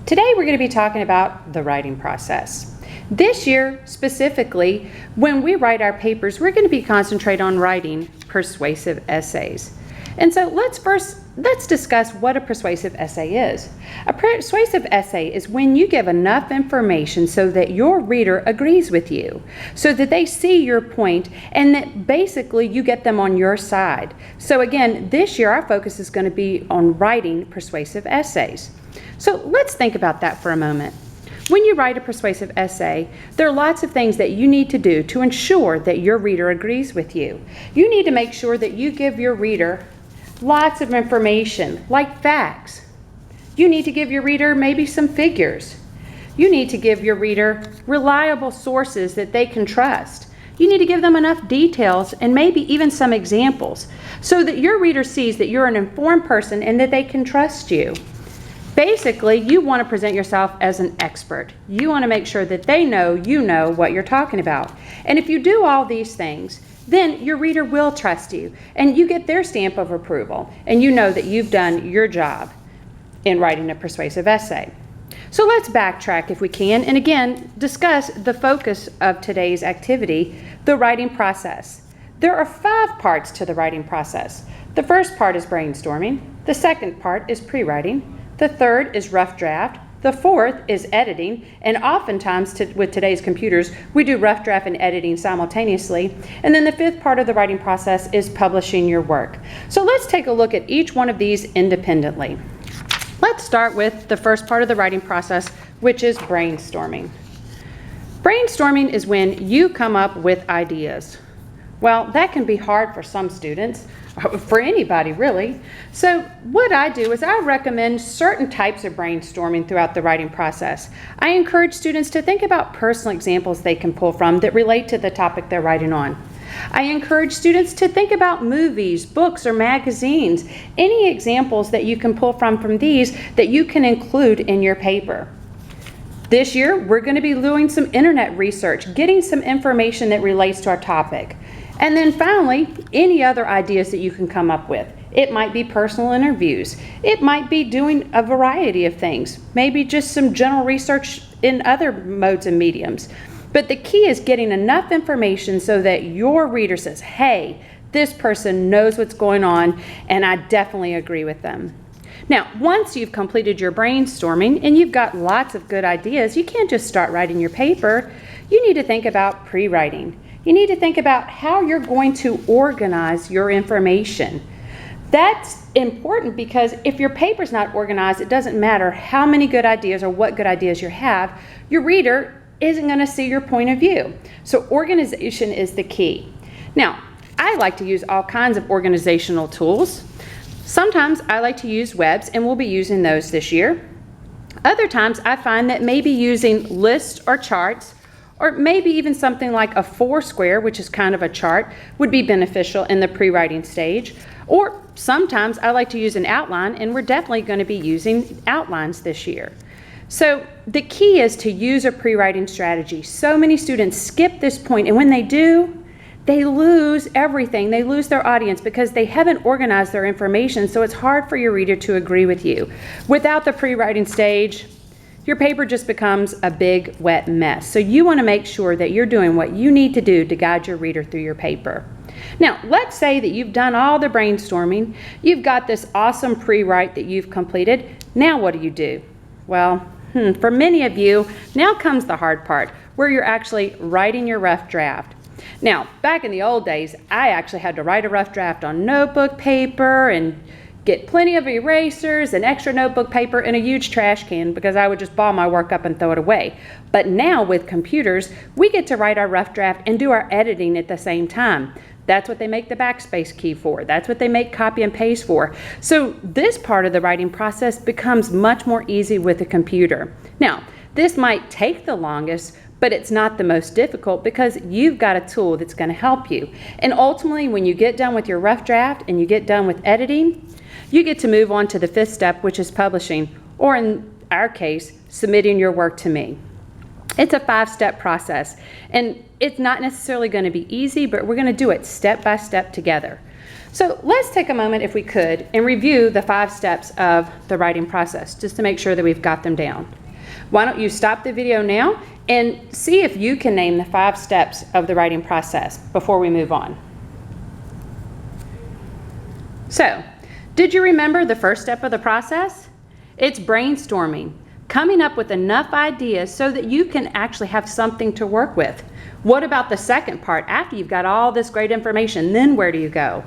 Today we're going to be talking about the writing process. This year specifically, when we write our papers, we're going to be concentrating on writing persuasive essays. And so let's discuss what a persuasive essay is. A persuasive essay is when you give enough information so that your reader agrees with you, so that they see your point and that basically you get them on your side. So again, this year our focus is going to be on writing persuasive essays. So let's think about that for a moment. When you write a persuasive essay, there are lots of things that you need to do to ensure that your reader agrees with you. You need to make sure that you give your reader lots of information, like facts. You need to give your reader maybe some figures. You need to give your reader reliable sources that they can trust. You need to give them enough details and maybe even some examples so that your reader sees that you're an informed person and that they can trust you. Basically, you want to present yourself as an expert. You want to make sure that they know you know what you're talking about. And if you do all these things, then your reader will trust you and you get their stamp of approval and you know that you've done your job in writing a persuasive essay. So let's backtrack if we can and again discuss the focus of today's activity, the writing process. There are 5 parts to the writing process. The first part is brainstorming. The second part is pre-writing. The third is rough draft. The fourth is editing, and oftentimes with today's computers, we do rough draft and editing simultaneously. And then the 5th part of the writing process is publishing your work. So let's take a look at each one of these independently. Let's start with the first part of the writing process, which is brainstorming. Brainstorming is when you come up with ideas. Well, that can be hard for some students, for anybody really. So what I do is I recommend certain types of brainstorming throughout the writing process. I encourage students to think about personal examples they can pull from that relate to the topic they're writing on. I encourage students to think about movies, books, or magazines, any examples that you can pull from these that you can include in your paper. This year, we're going to be doing some internet research, getting some information that relates to our topic. And then finally, any other ideas that you can come up with. It might be personal interviews. It might be doing a variety of things. Maybe just some general research in other modes and mediums. But the key is getting enough information so that your reader says, hey, this person knows what's going on and I definitely agree with them. Now, once you've completed your brainstorming and you've got lots of good ideas, you can't just start writing your paper. You need to think about pre-writing. You need to think about how you're going to organize your information. That's important because if your paper's not organized, it doesn't matter how many good ideas or what good ideas you have, your reader isn't going to see your point of view. So organization is the key. Now, I like to use all kinds of organizational tools. Sometimes I like to use webs, and we'll be using those this year. Other times I find that maybe using lists or charts, or maybe even something like a 4-square, which is kind of a chart, would be beneficial in the pre-writing stage. Or sometimes I like to use an outline, and we're definitely going to be using outlines this year. So the key is to use a pre-writing strategy. So many students skip this point, and when they do, they lose everything. They lose their audience because they haven't organized their information, so it's hard for your reader to agree with you. Without the pre-writing stage, your paper just becomes a big, wet mess. So you want to make sure that you're doing what you need to do to guide your reader through your paper. Now, let's say that you've done all the brainstorming, you've got this awesome pre-write that you've completed. Now what do? Well, for many of you, now comes the hard part, where you're actually writing your rough draft. Now, back in the old days, I actually had to write a rough draft on notebook paper and get plenty of erasers and extra notebook paper in a huge trash can because I would just ball my work up and throw it away. But now with computers, we get to write our rough draft and do our editing at the same time. That's what they make the backspace key for. That's what they make copy and paste for. So this part of the writing process becomes much more easy with a computer. Now, this might take the longest, but it's not the most difficult because you've got a tool that's going to help you. And ultimately, when you get done with your rough draft and you get done with editing, you get to move on to the 5th step, which is publishing, or in our case, submitting your work to me. It's a 5-step process, and it's not necessarily going to be easy, but we're going to do it step by step together. So let's take a moment, if we could, and review the 5 steps of the writing process, just to make sure that we've got them down. Why don't you stop the video now and see if you can name the 5 steps of the writing process before we move on. So, did you remember the first step of the process? It's brainstorming, coming up with enough ideas so that you can actually have something to work with. What about the second part? After you've got all this great information, then where do you go?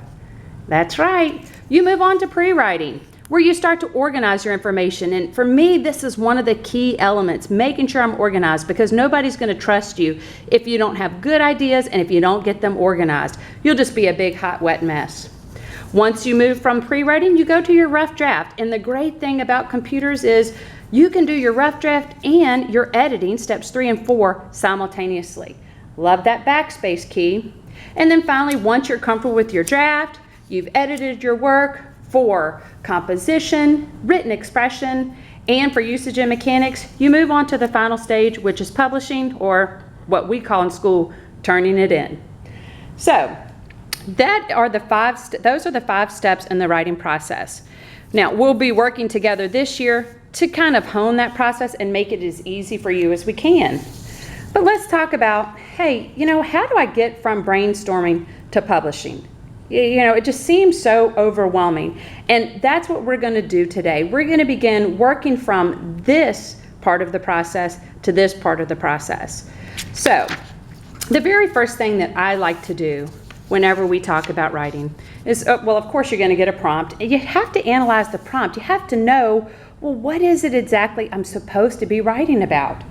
That's right, you move on to pre-writing, where you start to organize your information. And for me, this is one of the key elements, making sure I'm organized, because nobody's going to trust you if you don't have good ideas and if you don't get them organized. You'll just be a big, hot, wet mess. Once you move from pre-writing, you go to your rough draft. And the great thing about computers is you can do your rough draft and your editing, steps 3 and 4, simultaneously. Love that backspace key. And then finally, once you're comfortable with your draft, you've edited your work for composition, written expression, and for usage in mechanics, you move on to the final stage, which is publishing, or what we call in school, turning it in. So those are the 5 steps in the writing process. Now, we'll be working together this year to kind of hone that process and make it as easy for you as we can. But let's talk about, hey, how do I get from brainstorming to publishing? It just seems so overwhelming. And that's what we're going to do today. We're going to begin working from this part of the process to this part of the process. So, the very first thing that I like to do whenever we talk about writing is, well, of course you're going to get a prompt. You have to analyze the prompt. You have to know, well, what is it exactly I'm supposed to be writing about?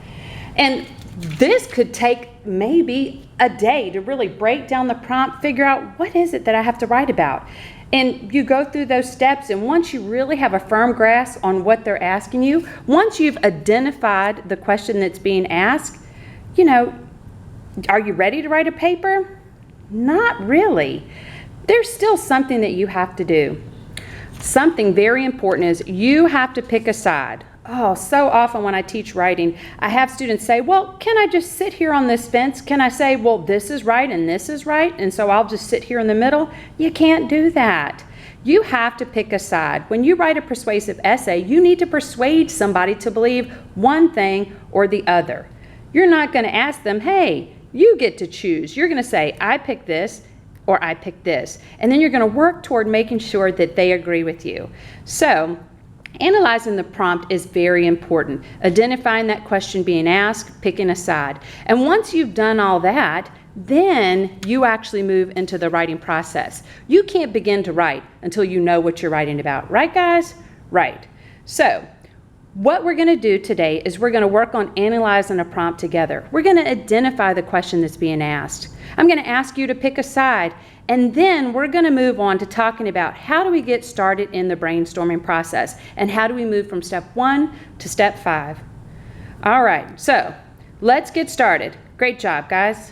And this could take maybe a day to really break down the prompt, figure out what is it that I have to write about. And you go through those steps, and once you really have a firm grasp on what they're asking you, once you've identified the question that's being asked, are you ready to write a paper? Not really. There's still something that you have to do. Something very important is you have to pick a side. Oh, so often when I teach writing, I have students say, well, can I just sit here on this fence? Can I say, well, this is right and this is right, and so I'll just sit here in the middle? You can't do that. You have to pick a side. When you write a persuasive essay, you need to persuade somebody to believe one thing or the other. You're not going to ask them, hey, you get to choose. You're going to say, I pick this or I pick this. And then you're going to work toward making sure that they agree with you. So, analyzing the prompt is very important. Identifying that question being asked, picking a side. And once you've done all that, then you actually move into the writing process. You can't begin to write until you know what you're writing about. Right, guys? Right. So, what we're going to do today is we're going to work on analyzing a prompt together. We're going to identify the question that's being asked. I'm going to ask you to pick a side, and then we're going to move on to talking about how do we get started in the brainstorming process, and how do we move from step 1 to step 5. All right, so let's get started. Great job, guys.